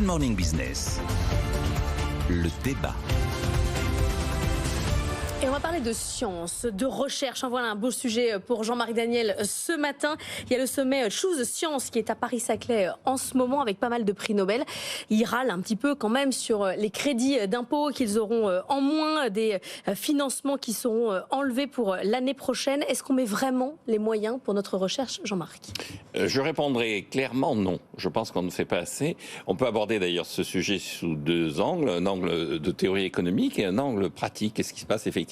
Morning Business, le débat. Et on va parler de science, de recherche. Voilà un beau sujet pour Jean-Marie Daniel ce matin. Il y a le sommet Choose Science qui est à Paris-Saclay en ce moment avec pas mal de prix Nobel. Ils râlent un petit peu quand même sur les crédits d'impôt qu'ils auront en moins, des financements qui seront enlevés pour l'année prochaine. Est-ce qu'on met vraiment les moyens pour notre recherche, Jean-Marc ? Je répondrai clairement non. Je pense qu'on ne fait pas assez. On peut aborder d'ailleurs ce sujet sous deux angles, un angle de théorie économique et un angle pratique. Qu'est-ce qui se passe effectivement ?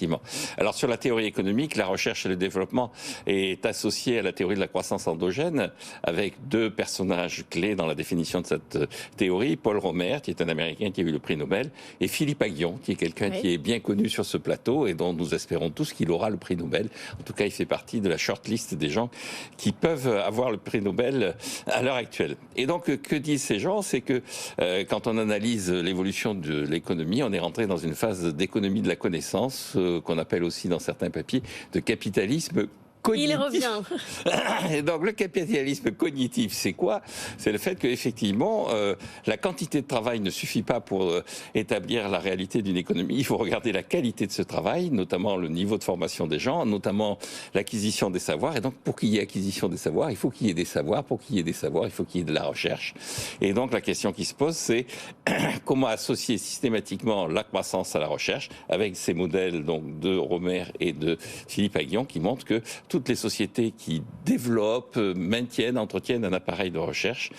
Alors sur la théorie économique, la recherche et le développement est associé à la théorie de la croissance endogène avec deux personnages clés dans la définition de cette théorie. Paul Romer, qui est un Américain qui a eu le prix Nobel, et Philippe Aghion, qui est quelqu'un qui est bien connu sur ce plateau et dont nous espérons tous qu'il aura le prix Nobel. En tout cas, il fait partie de la shortlist des gens qui peuvent avoir le prix Nobel à l'heure actuelle. Et donc, que disent ces gens ? C'est que quand on analyse l'évolution de l'économie, on est rentré dans une phase d'économie de la connaissance, qu'on appelle aussi dans certains papiers de capitalisme cognitif. Il revient. Et donc le capitalisme cognitif, c'est quoi ? C'est le fait qu'effectivement, la quantité de travail ne suffit pas pour établir la réalité d'une économie. Il faut regarder la qualité de ce travail, notamment le niveau de formation des gens, notamment l'acquisition des savoirs. Et donc pour qu'il y ait acquisition des savoirs, il faut qu'il y ait des savoirs. Pour qu'il y ait des savoirs, il faut qu'il y ait de la recherche. Et donc la question qui se pose, c'est comment associer systématiquement la croissance à la recherche avec ces modèles donc de Romer et de Philippe Aghion qui montrent que toutes les sociétés qui développent, maintiennent, entretiennent un appareil de recherche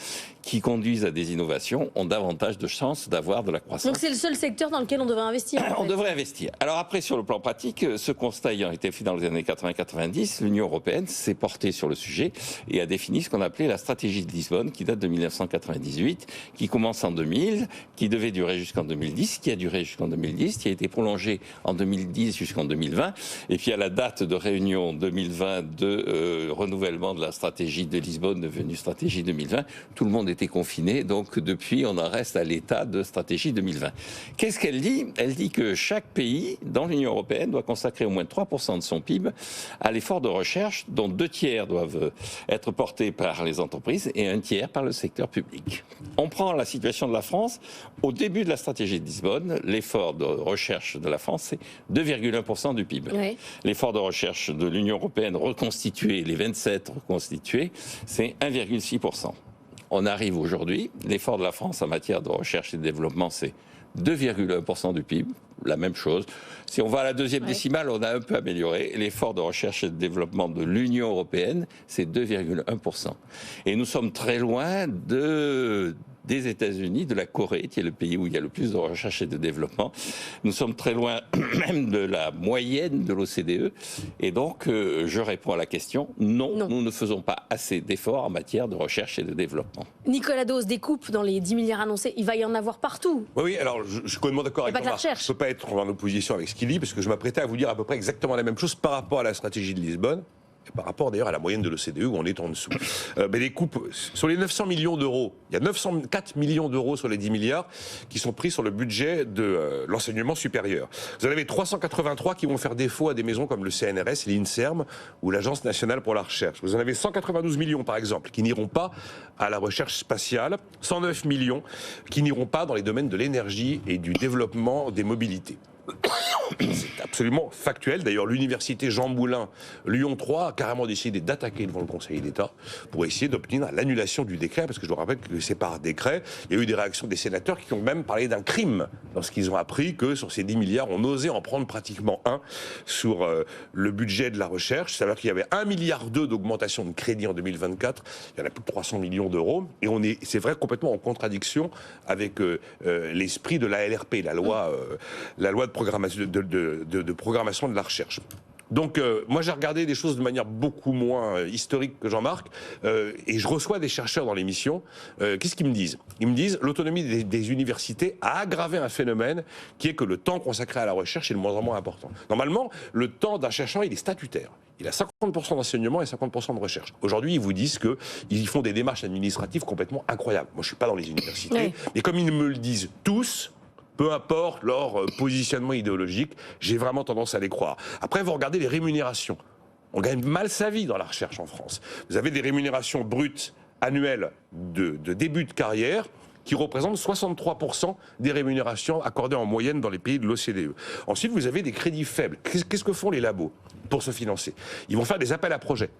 qui conduisent à des innovations ont davantage de chances d'avoir de la croissance. Donc c'est le seul secteur dans lequel on devrait investir. On devrait investir. Alors après, sur le plan pratique, ce constat ayant été fait dans les années 80-90, l'Union européenne s'est portée sur le sujet et a défini ce qu'on appelait la stratégie de Lisbonne, qui date de 1998, qui commence en 2000, qui devait durer jusqu'en 2010, qui a duré jusqu'en 2010, qui a été prolongée en 2010 jusqu'en 2020, et puis à la date de réunion 2020 de renouvellement de la stratégie de Lisbonne devenue stratégie 2020, tout le monde était confiné, donc depuis on en reste à l'état de stratégie 2020. Qu'est-ce qu'elle dit ? Elle dit que chaque pays dans l'Union européenne doit consacrer au moins 3% de son PIB à l'effort de recherche, dont 2 tiers doivent être portés par les entreprises et 1 tiers par le secteur public. On prend la situation de la France. Au début de la stratégie de Lisbonne, l'effort de recherche de la France, c'est 2,1% du PIB. Oui. L'effort de recherche de l'Union européenne reconstituée, les 27 reconstitués, c'est 1,6%. On arrive aujourd'hui, l'effort de la France en matière de recherche et de développement, c'est 2,1% du PIB, la même chose. Si on va à la deuxième décimale, on a un peu amélioré. L'effort de recherche et de développement de l'Union européenne, c'est 2,1%. Et nous sommes très loin des États-Unis, de la Corée, qui est le pays où il y a le plus de recherche et de développement. Nous sommes très loin même de la moyenne de l'OCDE. Et donc, je réponds à la question, non, nous ne faisons pas assez d'efforts en matière de recherche et de développement. Nicolas Dos, des coupes dans les 10 milliards annoncés, il va y en avoir partout. Oui, alors je suis complètement d'accord avec Jean-Marc. Je ne peux pas être en opposition avec ce qu'il dit, parce que je m'apprêtais à vous dire à peu près exactement la même chose par rapport à la stratégie de Lisbonne. Par rapport d'ailleurs à la moyenne de l'OCDE où on est en dessous. Mais les coupes, sur les 900 millions d'euros, il y a 904 millions d'euros sur les 10 milliards qui sont pris sur le budget de l'enseignement supérieur. Vous en avez 383 qui vont faire défaut à des maisons comme le CNRS, l'INSERM ou l'Agence nationale pour la recherche. Vous en avez 192 millions par exemple qui n'iront pas à la recherche spatiale, 109 millions qui n'iront pas dans les domaines de l'énergie et du développement des mobilités. C'est absolument factuel. D'ailleurs, l'université Jean Moulin, Lyon 3, a carrément décidé d'attaquer devant le Conseil d'État pour essayer d'obtenir l'annulation du décret, parce que je vous rappelle que c'est par décret. Il y a eu des réactions des sénateurs qui ont même parlé d'un crime lorsqu'ils ont appris que sur ces 10 milliards, on osait en prendre pratiquement un sur le budget de la recherche. C'est-à-dire qu'il y avait 1,2 milliard d'augmentation de crédit en 2024. Il y en a plus de 300 millions d'euros. Et c'est vrai, complètement en contradiction avec l'esprit de la LRP, la loi de programmation de la recherche. Donc, moi, j'ai regardé des choses de manière beaucoup moins historique que Jean-Marc, et je reçois des chercheurs dans l'émission. Qu'est-ce qu'ils me disent ? Ils me disent l'autonomie des universités a aggravé un phénomène qui est que le temps consacré à la recherche est de moins en moins important. Normalement, le temps d'un chercheur, il est statutaire. Il a 50% d'enseignement et 50% de recherche. Aujourd'hui, ils vous disent qu'ils font des démarches administratives complètement incroyables. Moi, je ne suis pas dans les universités, mais comme ils me le disent tous, peu importe leur positionnement idéologique, j'ai vraiment tendance à les croire. Après, vous regardez les rémunérations. On gagne mal sa vie dans la recherche en France. Vous avez des rémunérations brutes annuelles de début de carrière qui représente 63% des rémunérations accordées en moyenne dans les pays de l'OCDE. Ensuite, vous avez des crédits faibles. Qu'est-ce que font les labos pour se financer? Ils vont faire des appels à projets.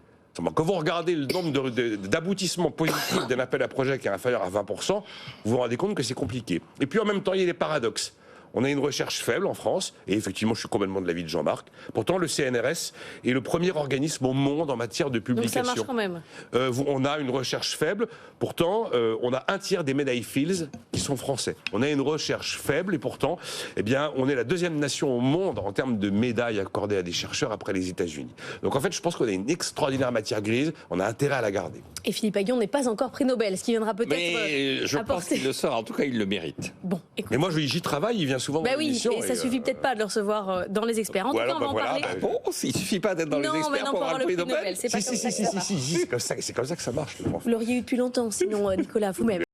Quand vous regardez le nombre d'aboutissements positifs d'un appel à projet qui est inférieur à 20%, vous vous rendez compte que c'est compliqué. Et puis en même temps, il y a des paradoxes. On a une recherche faible en France, et effectivement, je suis complètement de l'avis de Jean-Marc. Pourtant, le CNRS est le premier organisme au monde en matière de publication. Donc ça marche quand même. On a une recherche faible, pourtant, on a un tiers des médailles Fields qui sont français. On a une recherche faible, et pourtant, eh bien, on est la deuxième nation au monde en termes de médailles accordées à des chercheurs après les États-Unis. Donc en fait, je pense qu'on a une extraordinaire matière grise, on a intérêt à la garder. Et Philippe Aghion n'est pas encore prix Nobel, ce qui viendra peut-être. Mais je pense qu'il le sera, en tout cas, il le mérite. Bon, écoute. Mais moi, j'y travaille, il vient souvent dans l'émission. Oui, et ça suffit peut-être pas de le recevoir dans les experts. En tout cas, on va en parler. Bon, il suffit pas d'être dans les experts pour avoir le prix Nobel. C'est pas comme ça que ça marche. C'est comme ça que ça marche. Vous l'auriez eu depuis longtemps, sinon, Nicolas, vous-même.